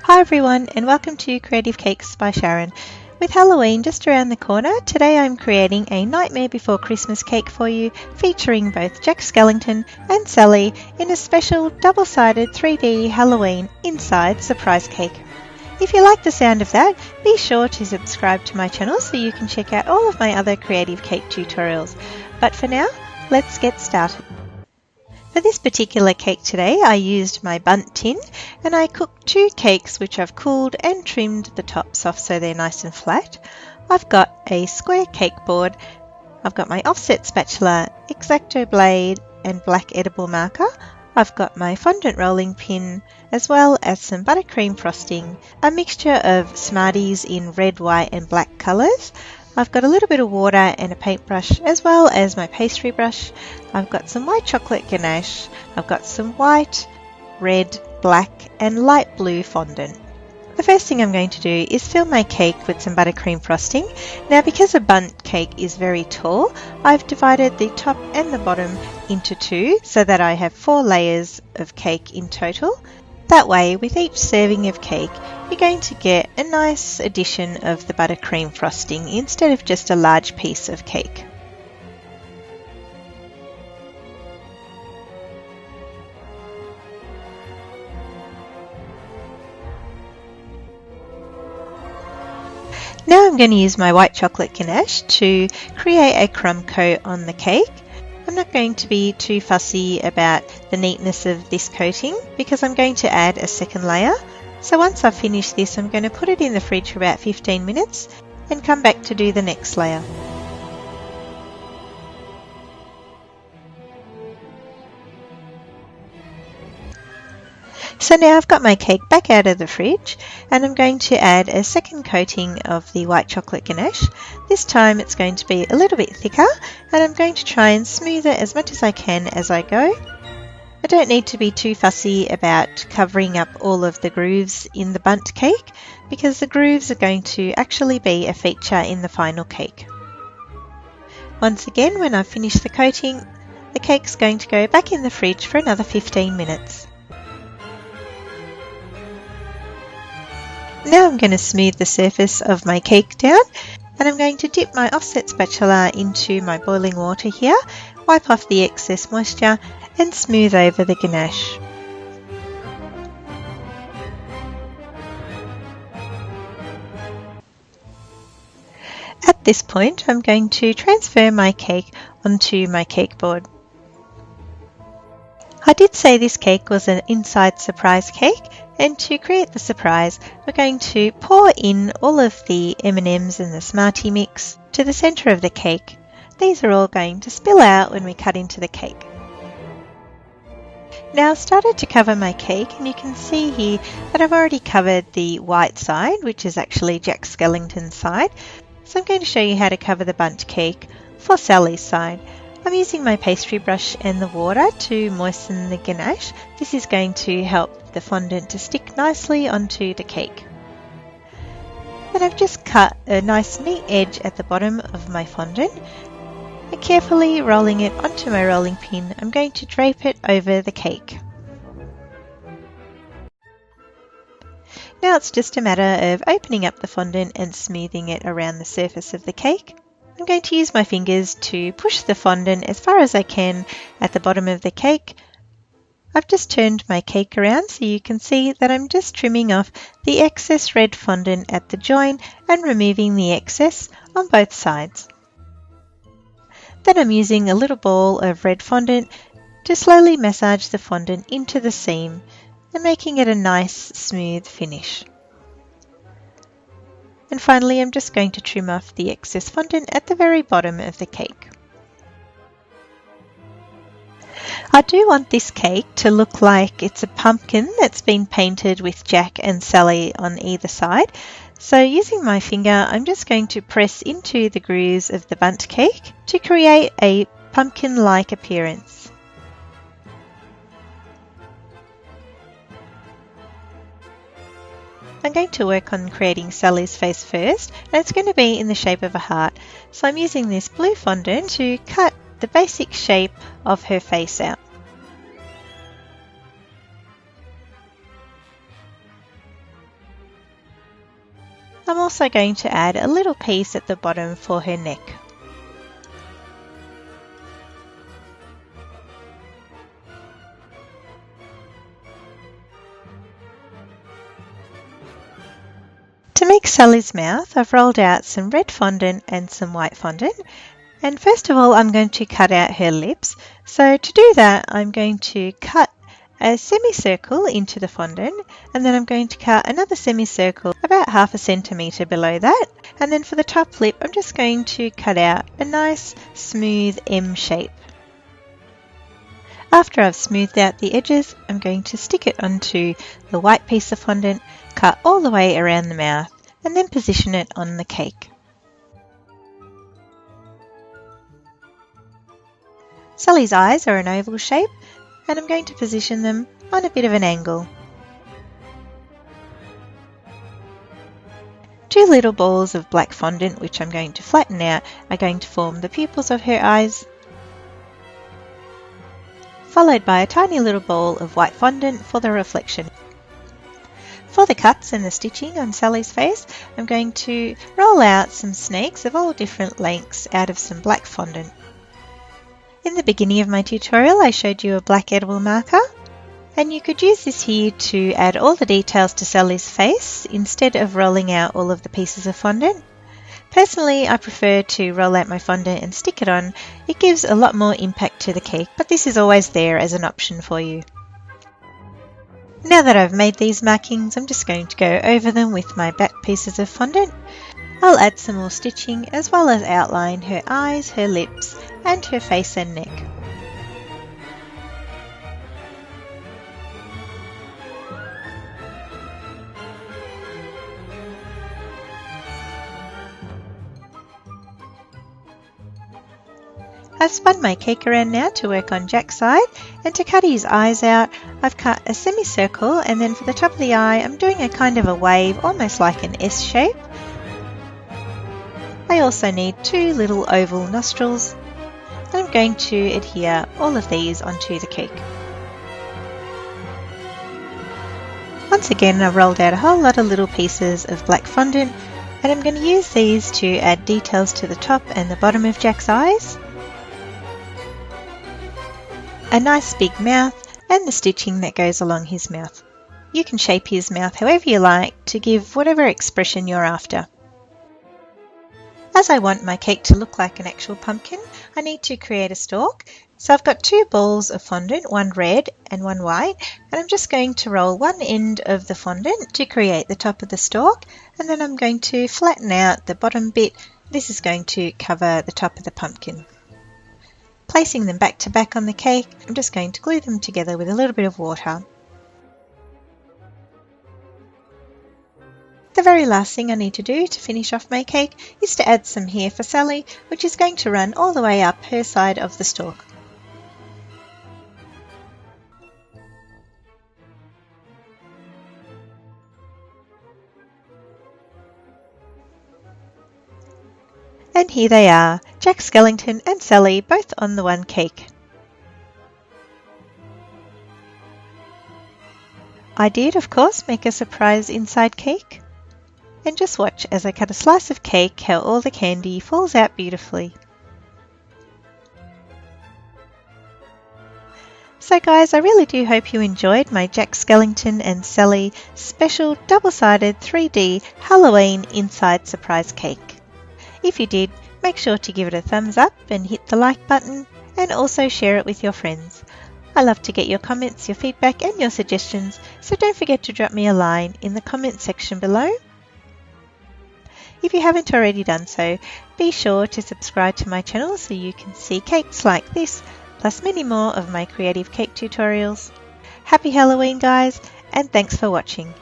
Hi everyone and welcome to Creative Cakes by Sharon. With Halloween just around the corner, today I'm creating a Nightmare Before Christmas cake for you featuring both Jack Skellington and Sally in a special double-sided 3D Halloween inside surprise cake. If you like the sound of that, be sure to subscribe to my channel so you can check out all of my other creative cake tutorials. But for now, let's get started. For this particular cake today, I used my Bundt tin and I cooked two cakes which I've cooled and trimmed the tops off so they're nice and flat. I've got a square cake board, I've got my offset spatula, X-Acto blade and black edible marker. I've got my fondant rolling pin as well as some buttercream frosting, a mixture of Smarties in red, white and black colours. I've got a little bit of water and a paintbrush as well as my pastry brush. I've got some white chocolate ganache. I've got some white, red, black and light blue fondant. The first thing I'm going to do is fill my cake with some buttercream frosting. Now because a Bundt cake is very tall, I've divided the top and the bottom into two so that I have 4 layers of cake in total. That way, with each serving of cake, you're going to get a nice addition of the buttercream frosting instead of just a large piece of cake. Now I'm going to use my white chocolate ganache to create a crumb coat on the cake. I'm not going to be too fussy about the neatness of this coating because I'm going to add a second layer. So once I've finished this, I'm going to put it in the fridge for about 15 minutes and come back to do the next layer. So now I've got my cake back out of the fridge and I'm going to add a second coating of the white chocolate ganache. This time it's going to be a little bit thicker and I'm going to try and smooth it as much as I can as I go. I don't need to be too fussy about covering up all of the grooves in the Bundt cake because the grooves are going to actually be a feature in the final cake. Once again, when I've finished the coating, the cake's going to go back in the fridge for another 15 minutes. Now I'm going to smooth the surface of my cake down and I'm going to dip my offset spatula into my boiling water here, wipe off the excess moisture and smooth over the ganache. At this point I'm going to transfer my cake onto my cake board. I did say this cake was an inside surprise cake, and to create the surprise we're going to pour in all of the M&Ms and the Smartie mix to the centre of the cake. These are all going to spill out when we cut into the cake. Now I've started to cover my cake and you can see here that I've already covered the white side, which is actually Jack Skellington's side. So I'm going to show you how to cover the Bundt cake for Sally's side. I'm using my pastry brush and the water to moisten the ganache. This is going to help the fondant to stick nicely onto the cake. Then I've just cut a nice neat edge at the bottom of my fondant. And carefully rolling it onto my rolling pin, I'm going to drape it over the cake. Now it's just a matter of opening up the fondant and smoothing it around the surface of the cake. I'm going to use my fingers to push the fondant as far as I can at the bottom of the cake. I've just turned my cake around so you can see that I'm just trimming off the excess red fondant at the join and removing the excess on both sides. Then I'm using a little ball of red fondant to slowly massage the fondant into the seam and making it a nice smooth finish. And finally I'm just going to trim off the excess fondant at the very bottom of the cake. I do want this cake to look like it's a pumpkin that's been painted with Jack and Sally on either side. So using my finger, I'm just going to press into the grooves of the Bundt cake to create a pumpkin-like appearance. I'm going to work on creating Sally's face first, and it's going to be in the shape of a heart. So I'm using this blue fondant to cut the basic shape of her face out. I'm also going to add a little piece at the bottom for her neck. To make Sally's mouth, I've rolled out some red fondant and some white fondant. And first of all, I'm going to cut out her lips. So to do that, I'm going to cut a semicircle into the fondant, and then I'm going to cut another semicircle about 1/2 centimetre below that. And then for the top lip, I'm just going to cut out a nice smooth M shape. After I've smoothed out the edges, I'm going to stick it onto the white piece of fondant, cut all the way around the mouth, and then position it on the cake. Sally's eyes are an oval shape, and I'm going to position them on a bit of an angle. 2 little balls of black fondant, which I'm going to flatten out, are going to form the pupils of her eyes, followed by a tiny little ball of white fondant for the reflection. For the cuts and the stitching on Sally's face, I'm going to roll out some snakes of all different lengths out of some black fondant. In the beginning of my tutorial, I showed you a black edible marker, and you could use this here to add all the details to Sally's face instead of rolling out all of the pieces of fondant. Personally, I prefer to roll out my fondant and stick it on. It gives a lot more impact to the cake, but this is always there as an option for you. Now that I've made these markings, I'm just going to go over them with my back pieces of fondant. I'll add some more stitching as well as outline her eyes, her lips, and her face and neck. I've spun my cake around now to work on Jack's side, and to cut his eyes out, I've cut a semicircle, and then for the top of the eye, I'm doing a kind of a wave, almost like an S shape. I also need 2 little oval nostrils, and I'm going to adhere all of these onto the cake. Once again, I've rolled out a whole lot of little pieces of black fondant, and I'm going to use these to add details to the top and the bottom of Jack's eyes, a nice big mouth, and the stitching that goes along his mouth. You can shape his mouth however you like to give whatever expression you're after. As I want my cake to look like an actual pumpkin, I need to create a stalk. So I've got 2 balls of fondant, one red and one white, and I'm just going to roll one end of the fondant to create the top of the stalk, and then I'm going to flatten out the bottom bit. This is going to cover the top of the pumpkin. Placing them back to back on the cake, I'm just going to glue them together with a little bit of water. The very last thing I need to do to finish off my cake is to add some hair for Sally, which is going to run all the way up her side of the stalk. And here they are, Jack Skellington and Sally, both on the one cake. I did, of course, make a surprise inside cake. And just watch as I cut a slice of cake how all the candy falls out beautifully. So guys, I really do hope you enjoyed my Jack Skellington and Sally special double-sided 3D Halloween inside surprise cake. If you did, make sure to give it a thumbs up and hit the like button, and also share it with your friends. I love to get your comments, your feedback and your suggestions, so don't forget to drop me a line in the comment section below. If you haven't already done so, be sure to subscribe to my channel so you can see cakes like this, plus many more of my creative cake tutorials. Happy Halloween guys, and thanks for watching.